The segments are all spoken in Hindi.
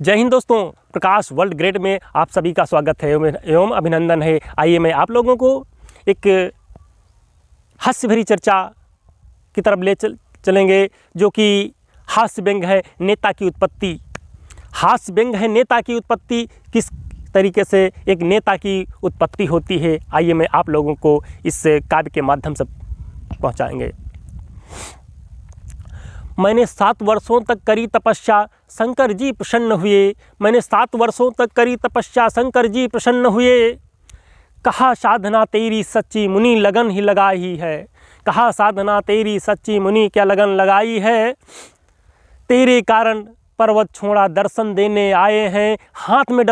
जय हिंद दोस्तों, प्रकाश वर्ल्ड ग्रेड में आप सभी का स्वागत है एवं अभिनंदन है। आइए मैं आप लोगों को एक हास्य भरी चर्चा की तरफ ले चलेंगे, जो कि हास्य व्यंग है नेता की उत्पत्ति। हास्य व्यंग है नेता की उत्पत्ति, किस तरीके से एक नेता की उत्पत्ति होती है, आइए मैं आप लोगों को इस काव्य के माध्यम से पहुंचाएंगे। मैंने 7 वर्षों तक करी तपस्या, शंकर जी प्रसन्न हुए। मैंने 7 वर्षों तक करी तपस्या, शंकर जी प्रसन्न हुए। कहा साधना तेरी सच्ची, मुनि लगन ही लगाई है। कहा साधना तेरी सच्ची, मुनि क्या लगन लगाई है। तेरे कारण पर्वत छोड़ा, दर्शन देने आए हैं। हाथ में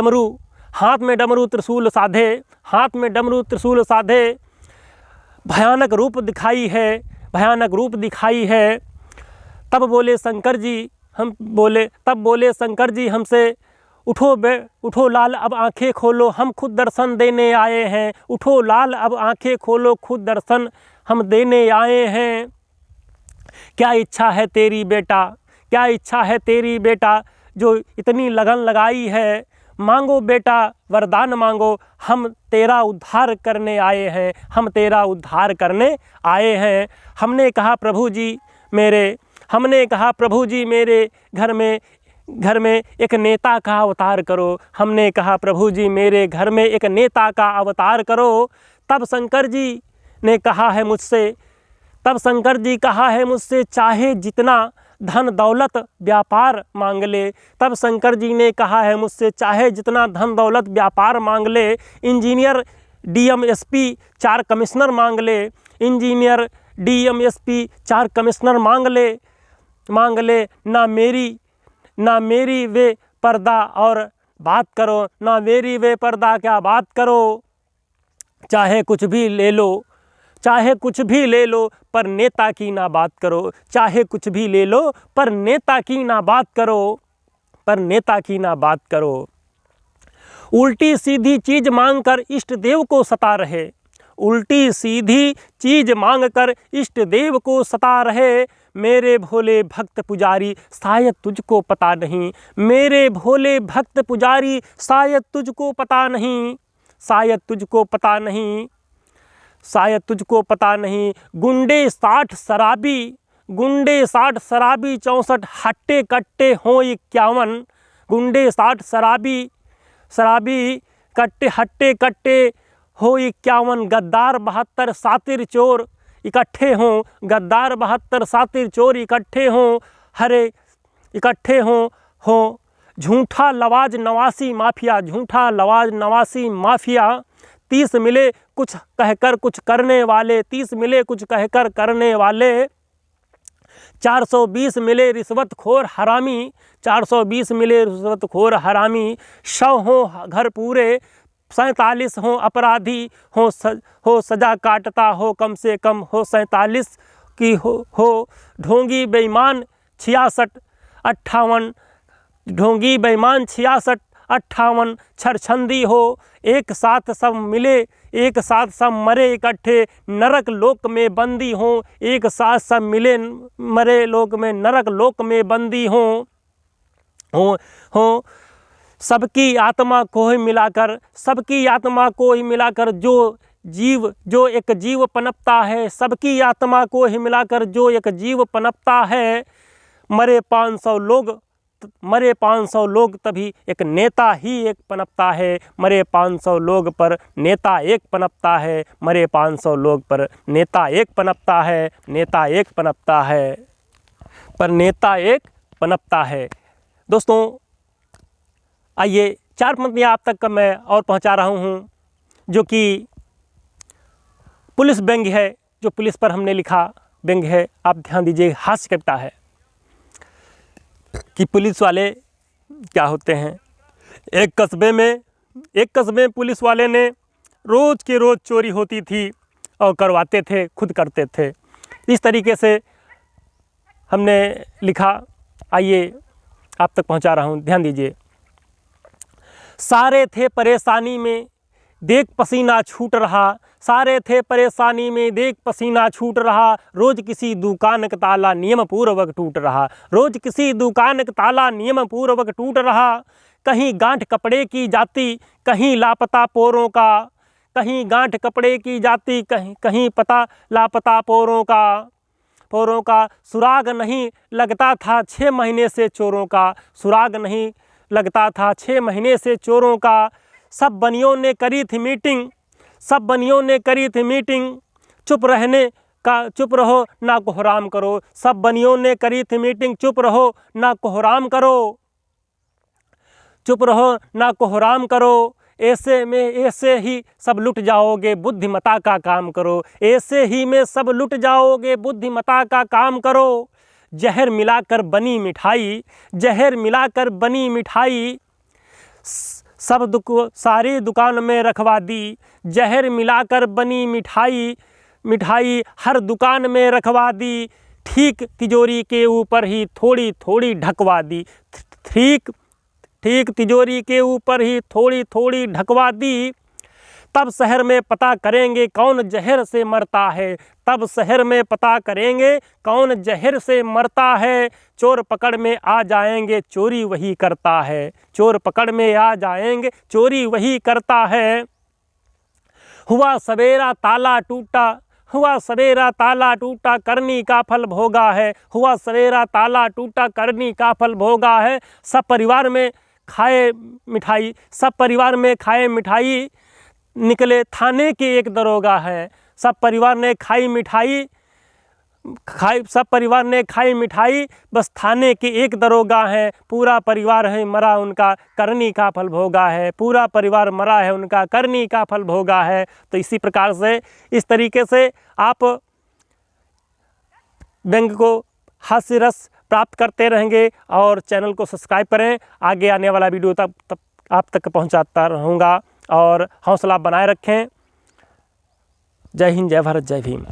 डमरू त्रिशूल साधे, हाथ में डमरू त्रिशूल साधे। भयानक रूप दिखाई है, भयानक रूप दिखाई है। तब बोले शंकर जी हमसे, उठो लाल अब आंखें खोलो, हम खुद दर्शन देने आए हैं। उठो लाल अब आंखें खोलो, खुद दर्शन हम देने आए हैं। क्या इच्छा है तेरी बेटा, क्या इच्छा है तेरी बेटा, जो इतनी लगन लगाई है। मांगो बेटा वरदान मांगो, हम तेरा उद्धार करने आए हैं, हम तेरा उद्धार करने आए हैं। हमने कहा प्रभु जी मेरे घर में एक नेता का अवतार करो। हमने कहा प्रभु जी मेरे घर में एक नेता का अवतार करो। तब शंकर जी कहा है मुझसे चाहे जितना धन दौलत व्यापार मांग ले। तब शंकर जी ने कहा है मुझसे चाहे जितना धन दौलत व्यापार मांग ले। इंजीनियर डीएम एसपी 4 कमिश्नर मांग ले। इंजीनियर डीएम एसपी 4 कमिश्नर मांग ले। ना मेरी वे पर्दा और बात करो, ना मेरी वे पर्दा क्या बात करो। चाहे कुछ भी ले लो पर नेता की ना बात करो। चाहे कुछ भी ले लो पर नेता की ना बात करो। उल्टी सीधी चीज मांगकर इष्ट देव को सता रहे। उल्टी सीधी चीज मांगकर इष्ट देव को सता रहे। मेरे भोले भक्त पुजारी शायद तुझको पता नहीं। मेरे भोले भक्त पुजारी शायद तुझको पता नहीं। शायद तुझको पता नहीं। शायद तुझको पता नहीं। गुंडे 60 शराबी 64 हट्टे कट्टे हों 51। गुंडे 60 शराबी हट्टे कट्टे हो 51। गद्दार 72 सातिर चोर इकट्ठे हों। गद्दार 72 सातिर चोर इकट्ठे हों। झूठा लवाज नवासी माफिया। 30 मिले कुछ कहकर कुछ करने वाले। 30 मिले कुछ कहकर करने वाले। 420 मिले रिश्वतखोर हरामी। 420 मिले रिश्वतखोर हरामी। 100 हों घर पूरे, 47 हों अपराधी। हो सजा काटता हो कम से कम हो 47 की हो। ढोंगी बेईमान 66-58। ढोंगी बेईमान 66-58। छरछंदी हो एक साथ सब मिले, एक साथ सब मरे इकट्ठे। नरक लोक में बंदी हो एक साथ सब मिले, मरे लोक में नरक लोक में बंदी हो। सबकी आत्मा को ही मिलाकर जो एक जीव पनपता है। सबकी आत्मा को ही मिलाकर जो एक जीव पनपता है। मरे 500 लोग तभी एक नेता ही एक पनपता है। मरे 500 लोग पर नेता एक पनपता है। मरे 500 लोग पर नेता एक पनपता है। नेता एक पनपता है पर नेता एक पनपता है। दोस्तों आइए 4 पंक्तियाँ आप तक का मैं और पहुंचा रहा हूं, जो कि पुलिस व्यंग है, जो पुलिस पर हमने लिखा व्यंग है। आप ध्यान दीजिए, हास्य कविता है कि पुलिस वाले क्या होते हैं। एक कस्बे में पुलिस वाले ने रोज़ के रोज़ चोरी होती थी और करवाते थे, खुद करते थे। इस तरीके से हमने लिखा। आइए आप तक पहुंचा रहा हूं, ध्यान दीजिए। सारे थे परेशानी में, देख पसीना छूट रहा। सारे थे परेशानी में, देख पसीना छूट रहा, रोज किसी दुकान का ताला नियम पूर्वक टूट रहा, रोज किसी दुकान का ताला नियम पूर्वक टूट रहा। कहीं गांठ कपड़े की जाती, कहीं लापता पोरों का, कहीं गांठ कपड़े की जाती, कहीं पता लापता पोरों का सुराग नहीं लगता था 6 महीने से चोरों का, सुराग नहीं लगता था 6 महीने से चोरों का। सब बनियों ने करी थी मीटिंग, सब बनियों ने करी थी मीटिंग, चुप रहो ना कोहराम करो, सब बनियों ने करी थी मीटिंग, चुप रहो ना कोहराम करो, चुप रहो ना कोहराम करो। ऐसे ही सब लुट जाओगे, बुद्धिमता का काम करो, ऐसे ही में सब लुट जाओगे, बुद्धिमता का काम करो। जहर मिलाकर बनी मिठाई, जहर मिलाकर बनी मिठाई, सारी दुकान में रखवा दी, जहर मिलाकर बनी मिठाई हर दुकान में रखवा दी, ठीक तिजोरी के ऊपर ही थोड़ी थोड़ी ढकवा दी, ठीक तिजोरी के ऊपर ही थोड़ी थोड़ी ढकवा दी। तब शहर में पता करेंगे कौन जहर से मरता है, तब शहर में पता करेंगे कौन जहर से मरता है। चोर पकड़ में आ जाएंगे, चोरी वही करता है, चोर पकड़ में आ जाएंगे, चोरी वही करता है। हुआ सवेरा ताला टूटा, हुआ सवेरा ताला टूटा, करनी का फल भोगा है, हुआ सवेरा ताला टूटा, करनी का फल भोगा है। सब परिवार में खाए मिठाई, सब परिवार में खाए मिठाई, निकले थाने के एक दरोगा है। सब परिवार ने खाई मिठाई, सब परिवार ने खाई मिठाई, बस थाने के एक दरोगा है, पूरा परिवार है मरा उनका, करनी का फल भोगा है, पूरा परिवार मरा है उनका, करनी का फल भोगा है। तो इसी प्रकार से, इस तरीके से आप व्यंग को हास्य रस प्राप्त करते रहेंगे और चैनल को सब्सक्राइब करें। आगे आने वाला वीडियो तब आप तक पहुंचाता रहूँगा और हौसला बनाए रखें। जय हिंद, जय भारत, जय भीम।